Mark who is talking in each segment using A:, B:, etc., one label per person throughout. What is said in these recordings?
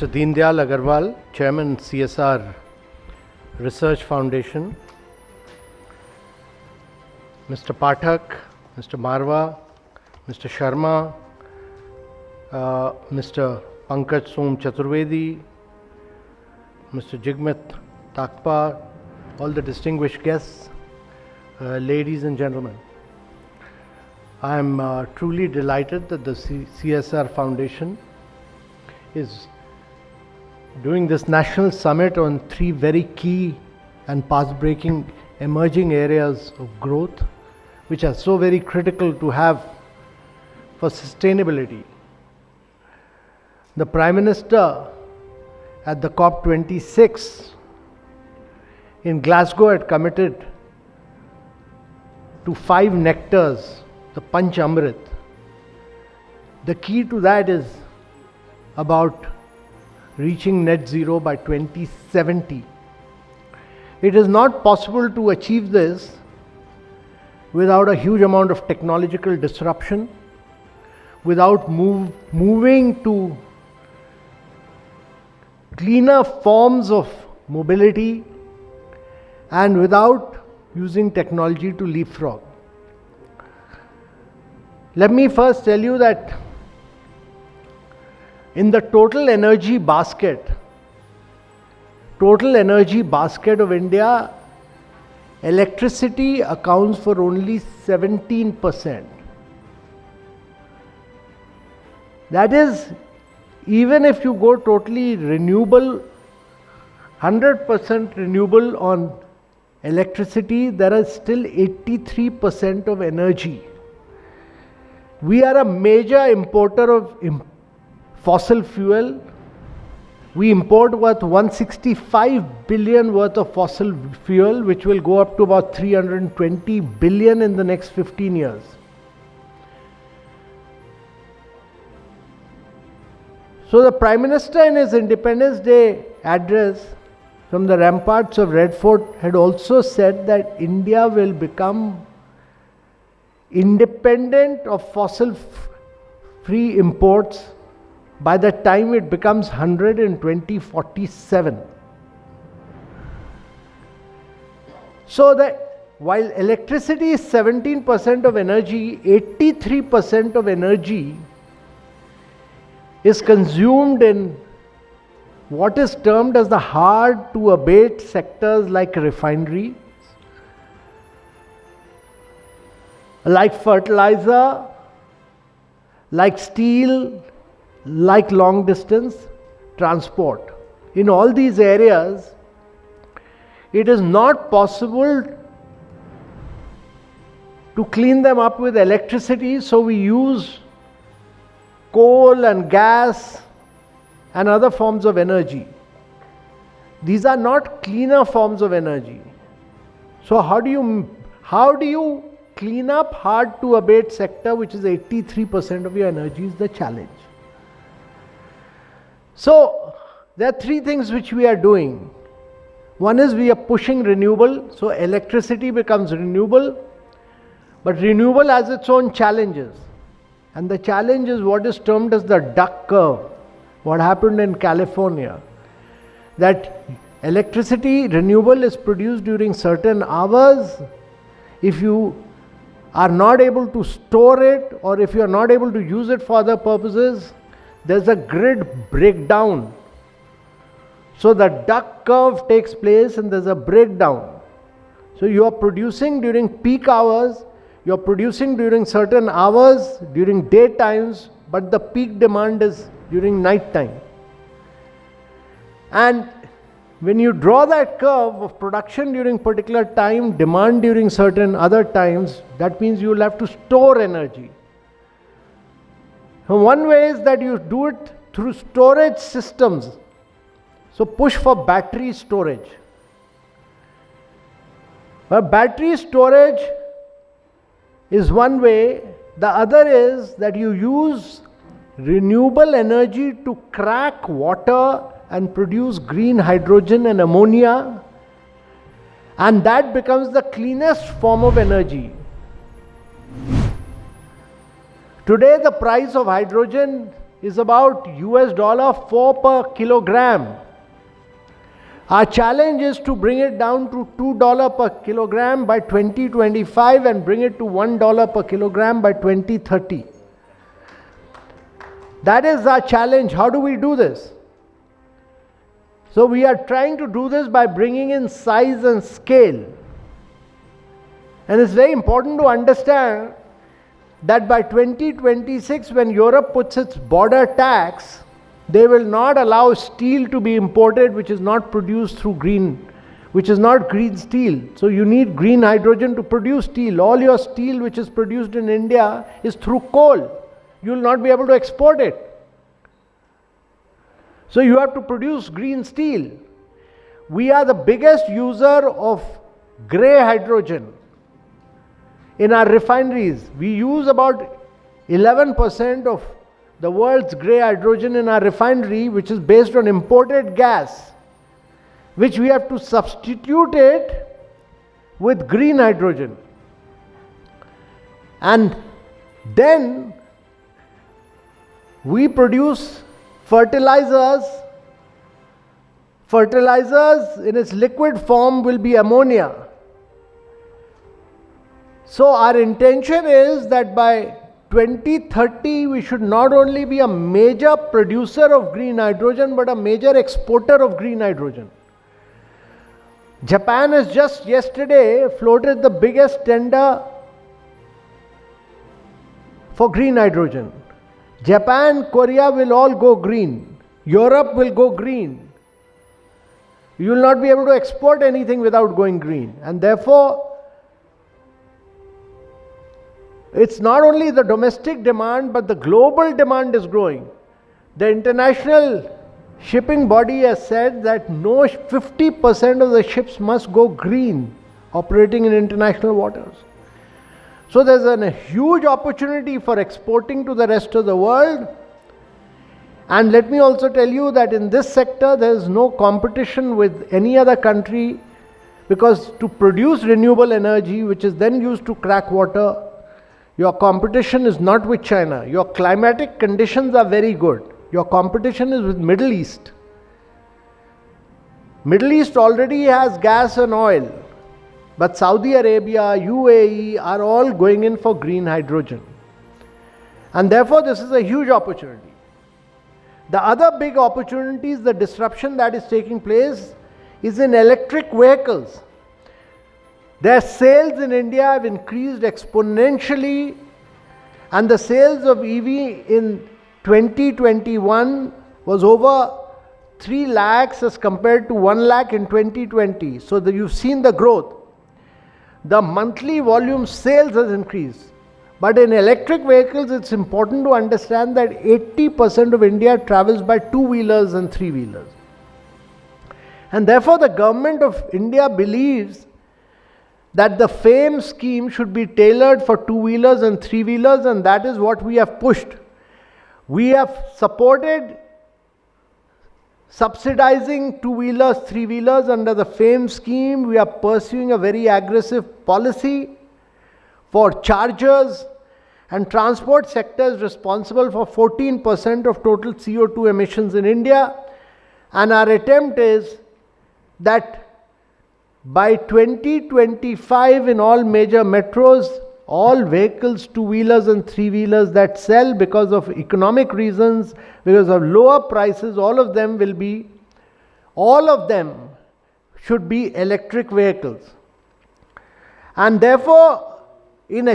A: Mr. Deendayal Agrawal, Chairman, CSR Research Foundation, Mr. Pathak, Mr. Marwa, Mr. Sharma, Mr. Pankaj Chaturvedi, Mr. Jigmet Tapka, all the distinguished guests, ladies and gentlemen. I am truly delighted that the CSR Foundation is doing this national summit on three very key and path-breaking emerging areas of growth, which are so very critical to have for sustainability. The Prime Minister at the COP26 in Glasgow had committed to 5 nectars, the Panch Amrit. The key to that is about reaching net zero by 2070. It is not possible to achieve this without a huge amount of technological disruption, without moving to cleaner forms of mobility, and without using technology to leapfrog. Let me first tell you that in the total energy basket of India, electricity accounts for only 17%. That is, even if you go totally renewable, 100% renewable on electricity, there is still 83% of energy. We are a major importer of fossil fuel. We import worth 165 billion worth of fossil fuel, which will go up to about 320 billion in the next 15 years. So the Prime Minister in his Independence Day address from the ramparts of Red Fort had also said that India will become independent of fossil-free imports by the time it becomes 100 in 2047. So that while electricity is 17% of energy, 83% of energy is consumed in what is termed as the hard to abate sectors like refinery, like fertilizer, like steel, like long distance transport. In all these areas, it is not possible to clean them up with electricity, so we use coal and gas and other forms of energy. These are not cleaner forms of energy. So how do you clean up hard to abate sector, which is 83% of your energy, is the challenge. So there are 3 things which we are doing. One is we are pushing renewable, so electricity becomes renewable, but renewable has its own challenges. And the challenge is what is termed as the duck curve. What happened in California, that electricity, renewable, is produced during certain hours. If you are not able to store it, or if you are not able to use it for other purposes, there's a grid breakdown. So the duck curve takes place and there's a breakdown. So you are producing during peak hours, you are producing during certain hours, during daytimes, but the peak demand is during night time. And when you draw that curve of production during particular time, demand during certain other times, that means you will have to store energy. So one way is that you do it through storage systems. So push for battery storage. But battery storage is one way. The other is that you use renewable energy to crack water and produce green hydrogen and ammonia, and that becomes the cleanest form of energy. Today the price of hydrogen is about $4 per kilogram. Our challenge is to bring it down to $2 per kilogram by 2025 and bring it to $1 per kilogram by 2030. That is our challenge. How do we do this? So we are trying to do this by bringing in size and scale. And it's very important to understand that by 2026, when Europe puts its border tax, they will not allow steel to be imported which is not produced through green, which is not green steel. So you need green hydrogen to produce steel. All your steel which is produced in India is through coal. You will not be able to export it. So you have to produce green steel. We are the biggest user of grey hydrogen in our refineries. We use about 11% of the world's grey hydrogen in our refinery, which is based on imported gas, which we have to substitute it with green hydrogen. And then we produce fertilizers. Fertilizers in its liquid form will be ammonia. So our intention is that by 2030 we should not only be a major producer of green hydrogen but a major exporter of green hydrogen. Japan has just yesterday floated the biggest tender for green hydrogen. Japan, Korea will all go green. Europe will go green. You will not be able to export anything without going green. And therefore, it's not only the domestic demand, but the global demand is growing. The international shipping body has said that 50% of the ships must go green operating in international waters. So there's a huge opportunity for exporting to the rest of the world. And let me also tell you that in this sector there is no competition with any other country, because to produce renewable energy which is then used to crack water, your competition is not with China. Your climatic conditions are very good. Your competition is with Middle East. Middle East already has gas and oil, but Saudi Arabia, UAE are all going in for green hydrogen. And therefore this is a huge opportunity. The other big opportunity is the disruption that is taking place is in electric vehicles. Their sales in India have increased exponentially, and the sales of EV in 2021 was over 3 lakhs as compared to 1 lakh in 2020. So you've seen the growth. The monthly volume sales has increased. But in electric vehicles, it's important to understand that 80% of India travels by two-wheelers and three-wheelers. And therefore, the government of India believes that the FAME scheme should be tailored for two-wheelers and three-wheelers, and that is what we have pushed. We have supported subsidizing two-wheelers, three-wheelers under the FAME scheme. We are pursuing a very aggressive policy for chargers, and transport sector is responsible for 14% of total CO2 emissions in India. And our attempt is that by 2025 in all major metros, all vehicles, two-wheelers and three-wheelers that sell because of economic reasons, because of lower prices, all of them should be electric vehicles. And therefore, in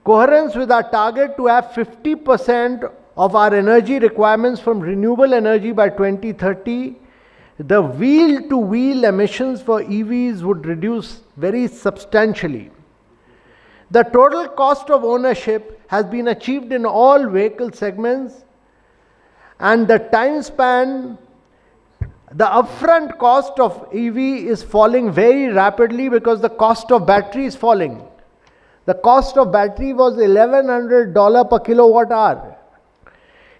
A: coherence with our target to have 50% of our energy requirements from renewable energy by 2030, the wheel-to-wheel emissions for EVs would reduce very substantially. The total cost of ownership has been achieved in all vehicle segments, and the time span, the upfront cost of EV is falling very rapidly because the cost of battery is falling. The cost of battery was $1,100 per kilowatt hour.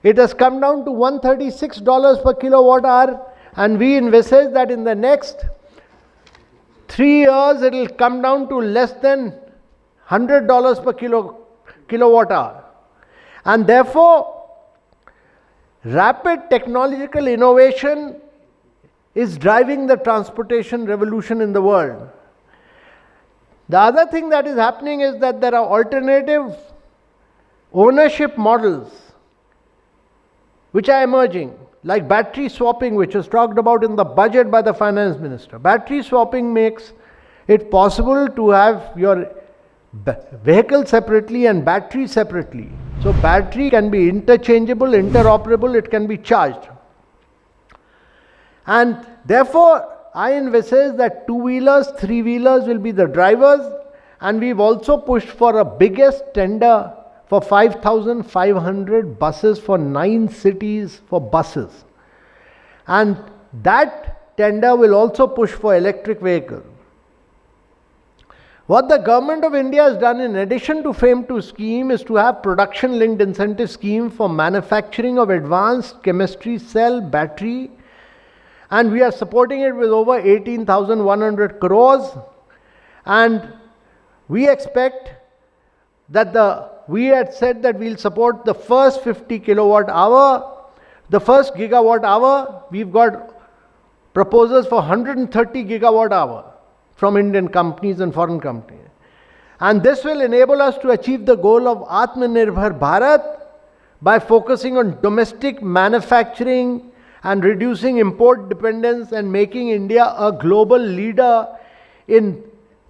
A: It has come down to $136 per kilowatt hour, and we envisage that in the next 3 years it will come down to less than $100 per kilowatt hour. And therefore, Rapid technological innovation is driving the transportation revolution in the world. The other thing that is happening is that there are alternative ownership models which are emerging, like battery swapping, which was talked about in the budget by the finance minister. Battery swapping makes it possible to have your vehicle separately and battery separately. So battery can be interchangeable, interoperable, it can be charged. And therefore, I envisage that two-wheelers, three-wheelers will be the drivers, and we've also pushed for a biggest tender for 5,500 buses for 9 cities for buses. And that tender will also push for electric vehicles. What the government of India has done in addition to FAME 2 scheme is to have production linked incentive scheme for manufacturing of advanced chemistry cell battery, and we are supporting it with over 18,100 crores, and we expect that we had said that we'll support the first 50 kilowatt hour, the first gigawatt hour. We've got proposals for 130 gigawatt hour from Indian companies and foreign companies. And this will enable us to achieve the goal of Atmanirbhar Bharat by focusing on domestic manufacturing and reducing import dependence and making India a global leader in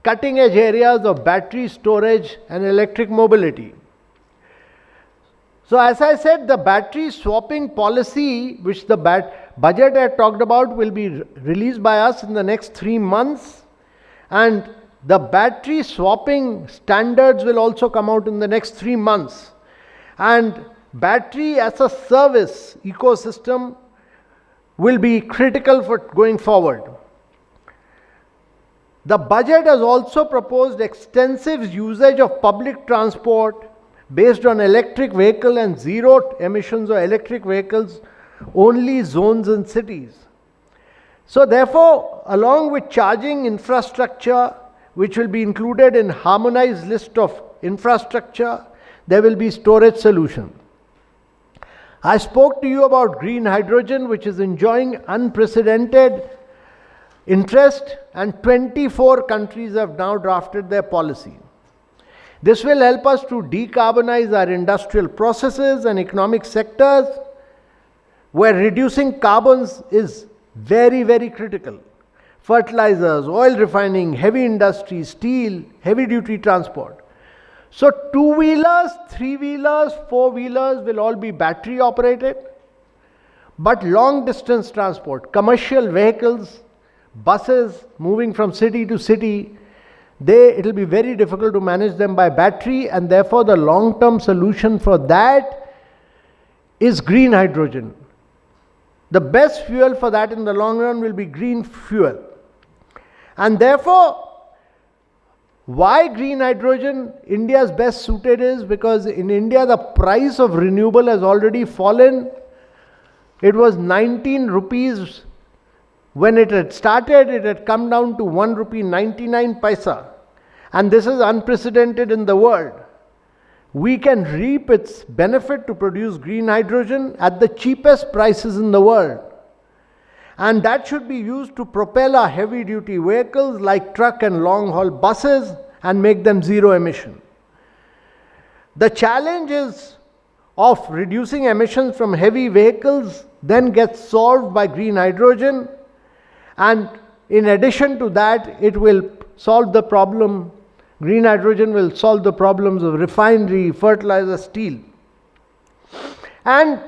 A: cutting edge areas of battery storage and electric mobility. So as I said, the battery swapping policy, which the budget I talked about, will be released by us in the next 3 months. And the battery swapping standards will also come out in the next 3 months. And battery as a service ecosystem will be critical for going forward. The budget has also proposed extensive usage of public transport based on electric vehicle and zero emissions of electric vehicles only zones in cities. So therefore, along with charging infrastructure, which will be included in harmonized list of infrastructure, there will be storage solution. I spoke to you about green hydrogen, which is enjoying unprecedented interest, and 24 countries have now drafted their policy. This will help us to decarbonize our industrial processes and economic sectors, where reducing carbons is very, very critical. Fertilizers, oil refining, heavy industry, steel, heavy duty transport. So two-wheelers, three-wheelers, four-wheelers will all be battery operated, but long distance transport, commercial vehicles, buses moving from city to city, it will be very difficult to manage them by battery, and therefore the long-term solution for that is green hydrogen. The best fuel for that in the long run will be green fuel. And therefore, why green hydrogen India is best suited is because in India the price of renewable has already fallen. It was 19 rupees when it had started, it had come down to 1 rupee 99 paisa. And this is unprecedented in the world. We can reap its benefit to produce green hydrogen at the cheapest prices in the world. And that should be used to propel our heavy duty vehicles like truck and long haul buses and make them zero emission. The challenges of reducing emissions from heavy vehicles then gets solved by green hydrogen, and in addition to that, it will solve the problem. Green hydrogen will solve the problems of refinery, fertilizer, steel. And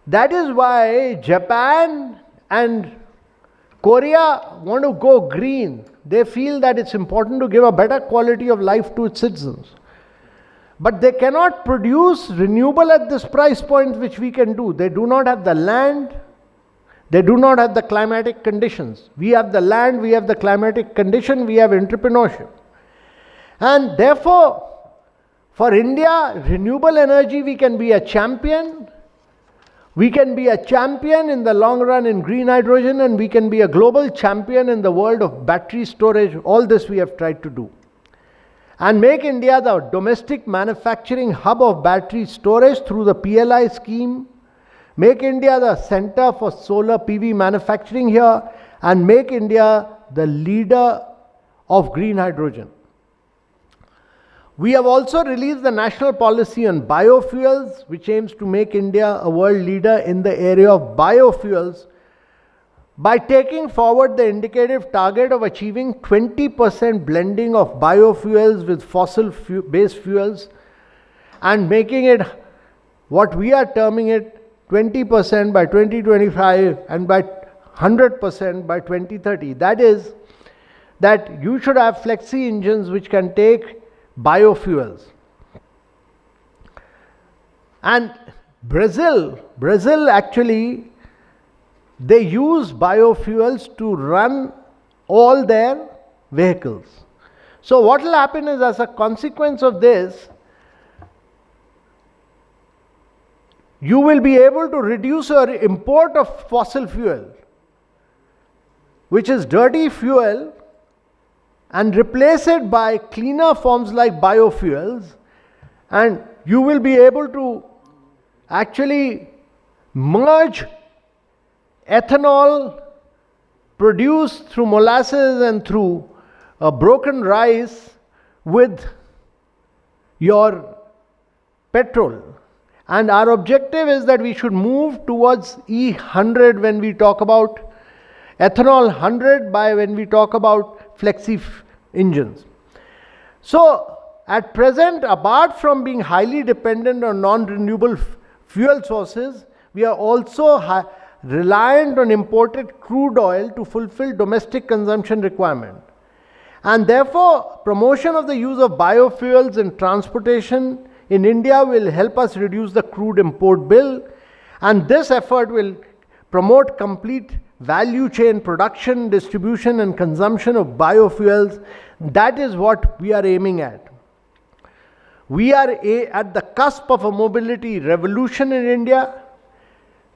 A: that is why Japan and Korea want to go green. They feel that it's important to give a better quality of life to its citizens. But they cannot produce renewable at this price point which we can do. They do not have the land. They do not have the climatic conditions. We have the land, we have the climatic condition, we have entrepreneurship. And therefore, for India, renewable energy, we can be a champion. We can be a champion in the long run in green hydrogen, and we can be a global champion in the world of battery storage. All this we have tried to do. And make India the domestic manufacturing hub of battery storage through the PLI scheme, make India the center for solar PV manufacturing here, and make India the leader of green hydrogen. We have also released the national policy on biofuels, which aims to make India a world leader in the area of biofuels by taking forward the indicative target of achieving 20% blending of biofuels with fossil-based fuels and making it what we are terming it 20% by 2025 and by 100% by 2030. That is, that you should have flexi engines which can take biofuels. And Brazil actually, they use biofuels to run all their vehicles. So what will happen is, as a consequence of this, you will be able to reduce your import of fossil fuel, which is dirty fuel, and replace it by cleaner forms like biofuels, and you will be able to actually merge ethanol produced through molasses and through broken rice with your petrol. And our objective is that we should move towards E100 when we talk about ethanol, 100 by when we talk about flexi engines. So at present, apart from being highly dependent on non-renewable fuel sources, we are also reliant on imported crude oil to fulfill domestic consumption requirement. And therefore, promotion of the use of biofuels in transportation in India will help us reduce the crude import bill, and this effort will promote complete value chain production, distribution and consumption of biofuels. That is what we are aiming at. We are at the cusp of a mobility revolution in India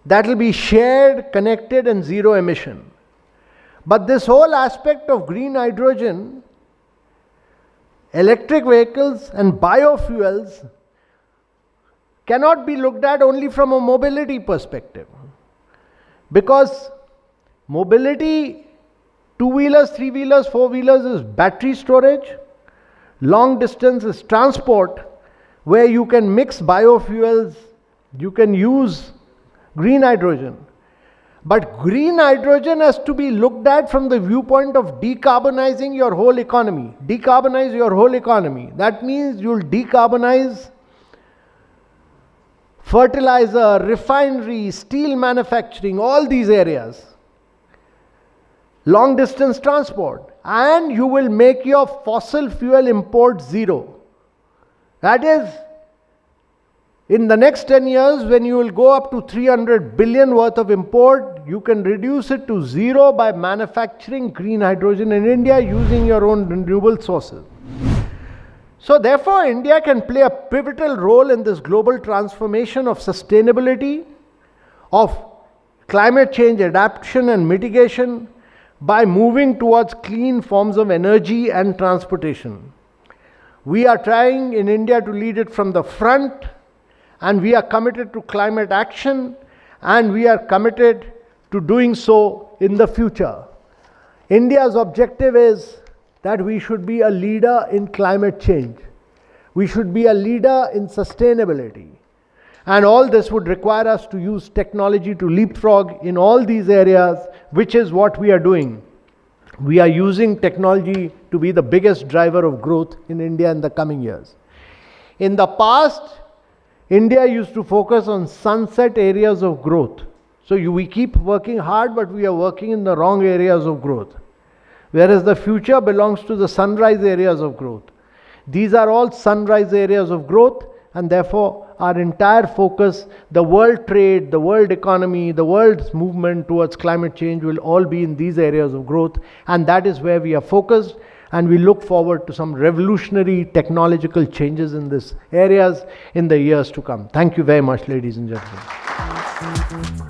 A: that will be shared, connected and zero emission. But this whole aspect of green hydrogen, electric vehicles and biofuels cannot be looked at only from a mobility perspective, because mobility, two-wheelers, three-wheelers, four-wheelers is battery storage, long distance is transport, where you can mix biofuels, you can use green hydrogen. But green hydrogen has to be looked at from the viewpoint of decarbonizing your whole economy. Decarbonize your whole economy. That means you'll decarbonize fertilizer, refinery, steel manufacturing, all these areas. Long distance transport. And you will make your fossil fuel import zero. That is, in the next 10 years, when you will go up to 300 billion worth of import, you can reduce it to zero by manufacturing green hydrogen in India using your own renewable sources. So therefore, India can play a pivotal role in this global transformation of sustainability, of climate change adaptation and mitigation by moving towards clean forms of energy and transportation. We are trying in India to lead it from the front, and we are committed to climate action, and we are committed to doing so in the future. India's objective is that we should be a leader in climate change. We should be a leader in sustainability. And all this would require us to use technology to leapfrog in all these areas, which is what we are doing. We are using technology to be the biggest driver of growth in India in the coming years. In the past, India used to focus on sunset areas of growth. So we keep working hard, but we are working in the wrong areas of growth. Whereas the future belongs to the sunrise areas of growth. These are all sunrise areas of growth, and therefore our entire focus, the world trade, the world economy, the world's movement towards climate change will all be in these areas of growth, and that is where we are focused, and we look forward to some revolutionary technological changes in these areas in the years to come. Thank you very much, ladies and gentlemen.